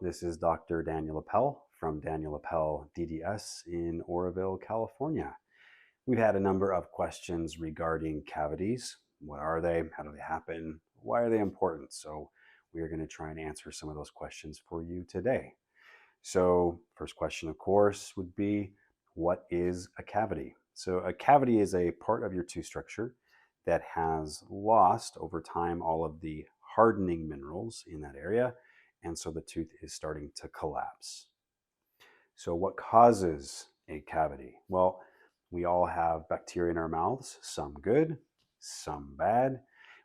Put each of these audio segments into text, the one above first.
This is Dr. Daniel Appel from Daniel Appel DDS in Oroville, California. We've had a number of questions regarding cavities. What are they? How do they happen? Why are they important? So we are going to try and answer some of those questions for you today. So first question, of course, would be, what is a cavity? So a cavity is a part of your tooth structure that has lost over time all of the hardening minerals in that area, and so the tooth is starting to collapse. So what causes a cavity? Well, we all have bacteria in our mouths, some good, some bad.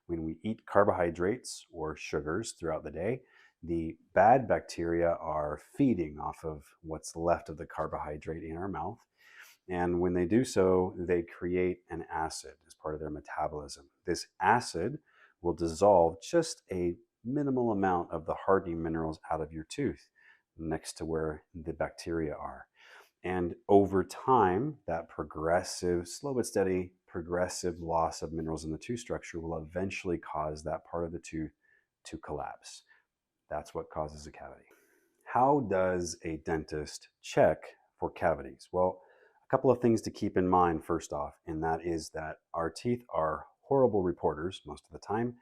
When we eat carbohydrates or sugars throughout the day, the bad bacteria are feeding off of what's left of the carbohydrate in our mouth. And when they do so, they create an acid as part of their metabolism. This acid will dissolve just a minimal amount of the hardening minerals out of your tooth next to where the bacteria are. And over time, that progressive, slow but steady, progressive loss of minerals in the tooth structure will eventually cause that part of the tooth to collapse. That's what causes a cavity. How does a dentist check for cavities? Well, a couple of things to keep in mind first off, and that is that our teeth are horrible reporters most of the time,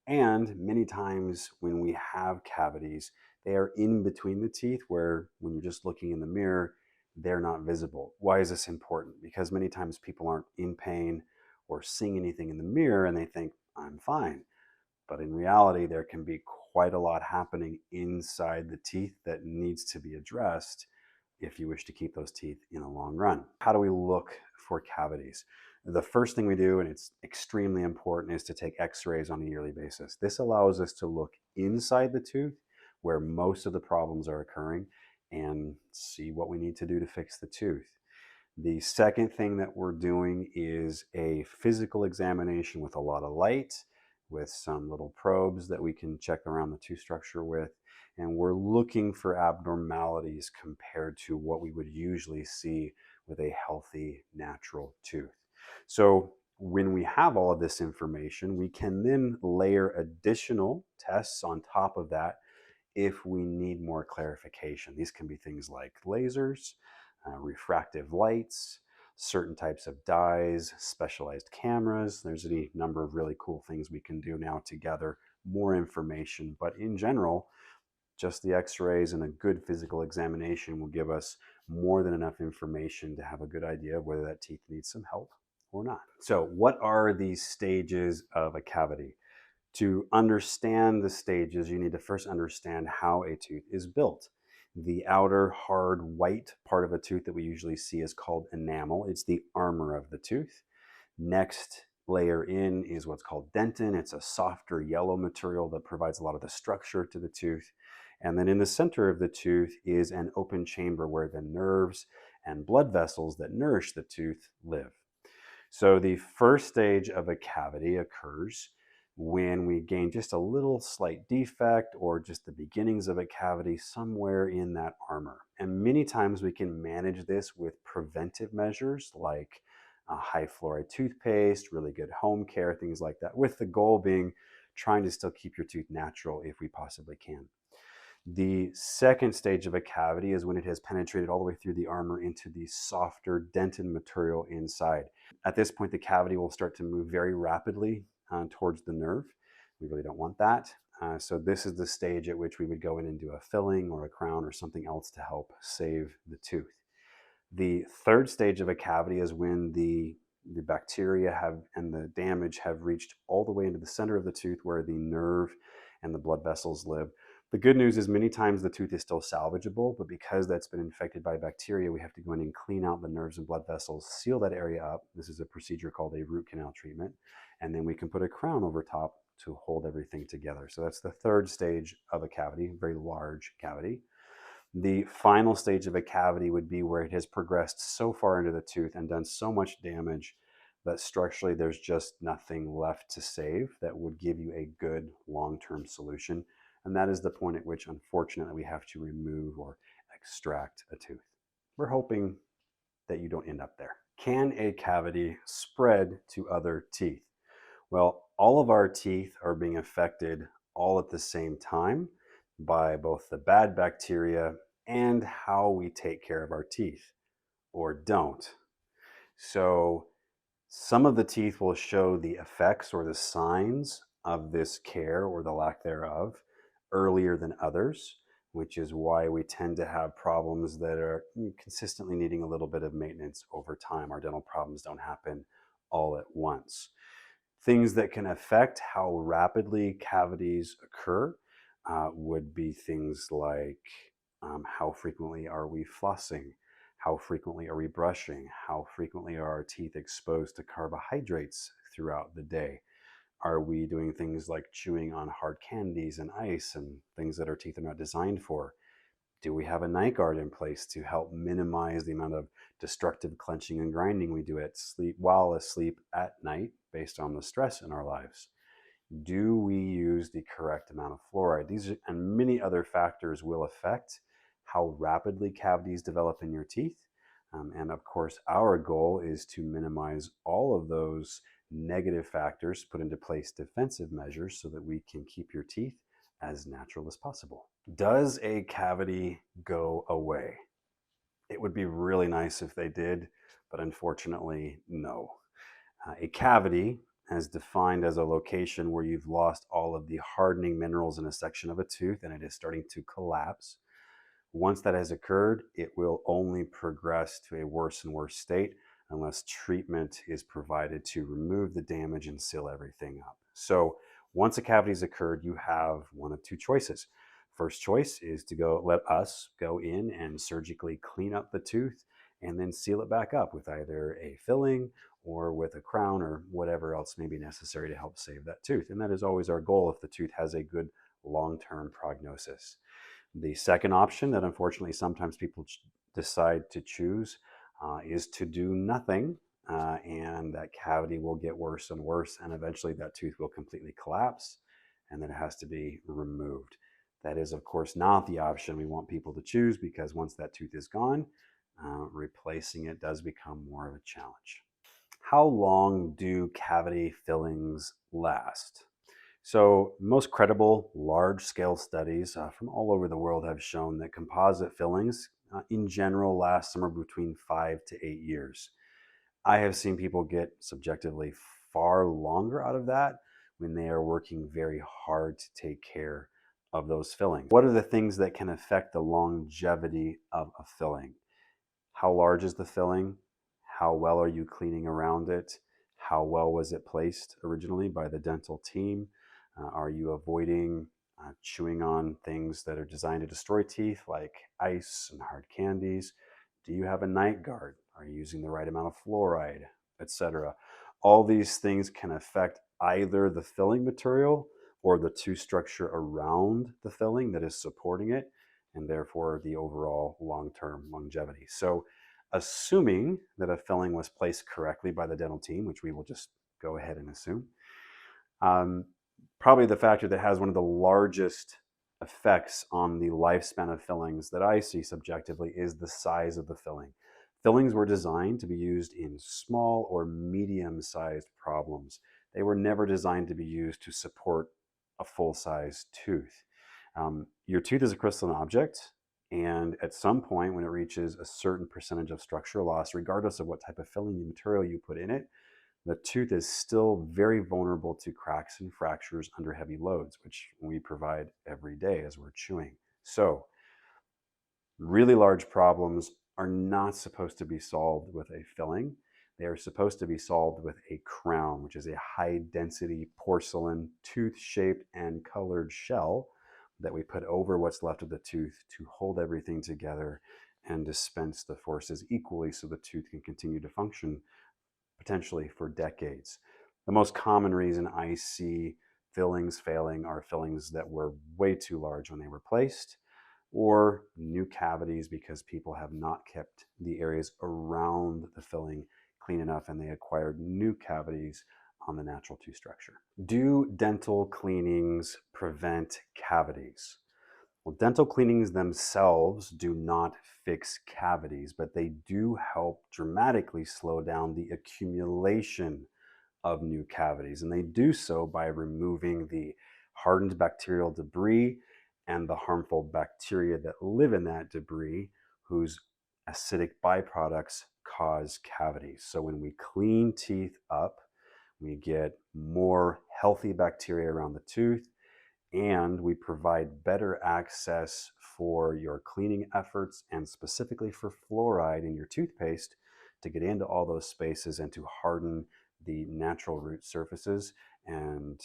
and many times when we have cavities, they are in between the teeth where when you're just looking in the mirror, they're not visible. Why is this important? Because many times people aren't in pain or seeing anything in the mirror and they think, I'm fine. But in reality, there can be quite a lot happening inside the teeth that needs to be addressed if you wish to keep those teeth in the long run. How do we look for cavities? The first thing we do, and it's extremely important, is to take x-rays on a yearly basis. This allows us to look inside the tooth where most of the problems are occurring and see what we need to do to fix the tooth. The second thing that we're doing is a physical examination with a lot of light, with some little probes that we can check around the tooth structure with. And we're looking for abnormalities compared to what we would usually see with a healthy, natural tooth. So when we have all of this information, we can then layer additional tests on top of that if we need more clarification. These can be things like lasers, refractive lights, certain types of dyes, specialized cameras. There's any number of really cool things we can do now to gather more information. But in general, just the x-rays and a good physical examination will give us more than enough information to have a good idea of whether that teeth needs some help or not. So what are these stages of a cavity? To understand the stages, you need to first understand how a tooth is built. The outer hard white part of a tooth that we usually see is called enamel. It's the armor of the tooth. Next layer in is what's called dentin. It's a softer yellow material that provides a lot of the structure to the tooth. And then in the center of the tooth is an open chamber where the nerves and blood vessels that nourish the tooth live. So the first stage of a cavity occurs when we gain just a little slight defect or just the beginnings of a cavity somewhere in that armor. And many times we can manage this with preventive measures like high fluoride toothpaste, really good home care, things like that, with the goal being trying to still keep your tooth natural if we possibly can. The second stage of a cavity is when it has penetrated all the way through the armor into the softer dentin material inside. At this point, the cavity will start to move very rapidly towards the nerve. We really don't want that. So this is the stage at which we would go in and do a filling or a crown or something else to help save the tooth. The third stage of a cavity is when the bacteria and the damage have reached all the way into the center of the tooth where the nerve and the blood vessels live. The good news is many times the tooth is still salvageable, but because that's been infected by bacteria, we have to go in and clean out the nerves and blood vessels, seal that area up. This is a procedure called a root canal treatment. And then we can put a crown over top to hold everything together. So that's the third stage of a cavity, very large cavity. The final stage of a cavity would be where it has progressed so far into the tooth and done so much damage that structurally there's just nothing left to save that would give you a good long-term solution. And that is the point at which, unfortunately, we have to remove or extract a tooth. We're hoping that you don't end up there. Can a cavity spread to other teeth? Well, all of our teeth are being affected all at the same time. by both the bad bacteria and how we take care of our teeth, or don't. So some of the teeth will show the effects or the signs of this care or the lack thereof earlier than others, which is why we tend to have problems that are consistently needing a little bit of maintenance over time. Our dental problems don't happen all at once. Things that can affect how rapidly cavities occur would be things like how frequently are we flossing? How frequently are we brushing? How frequently are our teeth exposed to carbohydrates throughout the day? Are we doing things like chewing on hard candies and ice and things that our teeth are not designed for? Do we have a night guard in place to help minimize the amount of destructive clenching and grinding we do at sleep while asleep at night based on the stress in our lives? Do we use the correct amount of fluoride? These and many other factors will affect how rapidly cavities develop in your teeth. And of course, our goal is to minimize all of those negative factors, put into place defensive measures so that we can keep your teeth as natural as possible. Does a cavity go away? It would be really nice if they did, but unfortunately, no. A cavity, as defined as a location where you've lost all of the hardening minerals in a section of a tooth and it is starting to collapse. Once that has occurred, it will only progress to a worse and worse state unless treatment is provided to remove the damage and seal everything up. So once a cavity has occurred, you have one of two choices. First choice is to let us go in and surgically clean up the tooth and then seal it back up with either a filling or with a crown or whatever else may be necessary to help save that tooth. And that is always our goal if the tooth has a good long-term prognosis. The second option that unfortunately sometimes people decide to choose is to do nothing, and that cavity will get worse and worse, and eventually that tooth will completely collapse and then it has to be removed. That is, of course, not the option we want people to choose, because once that tooth is gone, replacing it does become more of a challenge. How long do cavity fillings last? So most credible large-scale studies from all over the world have shown that composite fillings in general last somewhere between 5 to 8 years. I have seen people get subjectively far longer out of that when they are working very hard to take care of those fillings. What are the things that can affect the longevity of a filling? How large is the filling? How well are you cleaning around it? How well was it placed originally by the dental team? Are you avoiding chewing on things that are designed to destroy teeth like ice and hard candies? Do you have a night guard? Are you using the right amount of fluoride, etc.? All these things can affect either the filling material or the tooth structure around the filling that is supporting it, and therefore the overall long-term longevity. So assuming that a filling was placed correctly by the dental team, which we will just go ahead and assume, probably the factor that has one of the largest effects on the lifespan of fillings that I see subjectively is the size of the filling. Fillings were designed to be used in small or medium-sized problems. They were never designed to be used to support a full-size tooth. Your tooth is a crystalline object, and at some point when it reaches a certain percentage of structural loss, regardless of what type of filling material you put in it, the tooth is still very vulnerable to cracks and fractures under heavy loads, which we provide every day as we're chewing. So really large problems are not supposed to be solved with a filling. They are supposed to be solved with a crown, which is a high density porcelain tooth shaped and colored shell that we put over what's left of the tooth to hold everything together and dispense the forces equally so the tooth can continue to function potentially for decades. The most common reason I see fillings failing are fillings that were way too large when they were placed, or new cavities because people have not kept the areas around the filling clean enough and they acquired new cavities on the natural tooth structure. Do dental cleanings prevent cavities? Well, dental cleanings themselves do not fix cavities, but they do help dramatically slow down the accumulation of new cavities. And they do so by removing the hardened bacterial debris and the harmful bacteria that live in that debris, whose acidic byproducts cause cavities. So when we clean teeth up, we get more healthy bacteria around the tooth, and we provide better access for your cleaning efforts and specifically for fluoride in your toothpaste to get into all those spaces and to harden the natural root surfaces and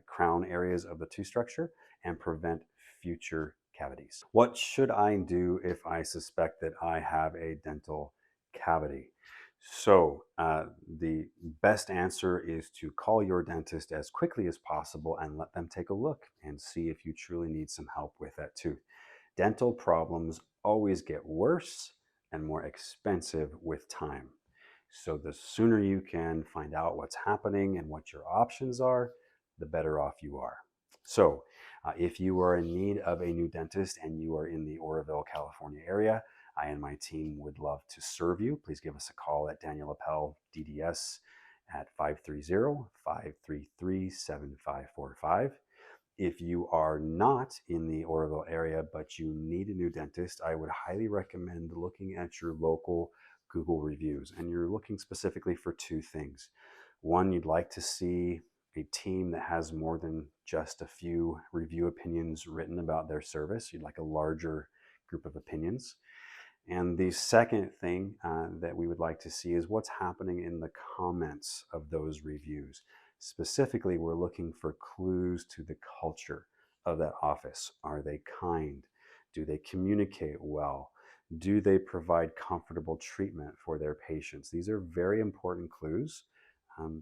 crown areas of the tooth structure and prevent future cavities. What should I do if I suspect that I have a dental cavity? So the best answer is to call your dentist as quickly as possible and let them take a look and see if you truly need some help with that tooth. Dental problems always get worse and more expensive with time. So the sooner you can find out what's happening and what your options are, the better off you are. So if you are in need of a new dentist and you are in the Oroville, California area, I and my team would love to serve you. Please give us a call at Daniel Appel DDS at 530-533-7545. If you are not in the Oroville area but you need a new dentist, I would highly recommend looking at your local Google reviews. And you're looking specifically for two things. One, you'd like to see a team that has more than just a few review opinions written about their service. You'd like a larger group of opinions. And the second thing that we would like to see is what's happening in the comments of those reviews. Specifically, we're looking for clues to the culture of that office. Are they kind? Do they communicate well? Do they provide comfortable treatment for their patients? These are very important clues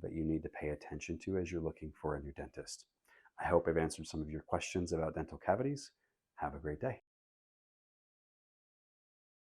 that you need to pay attention to as you're looking for a new dentist. I hope I've answered some of your questions about dental cavities. Have a great day.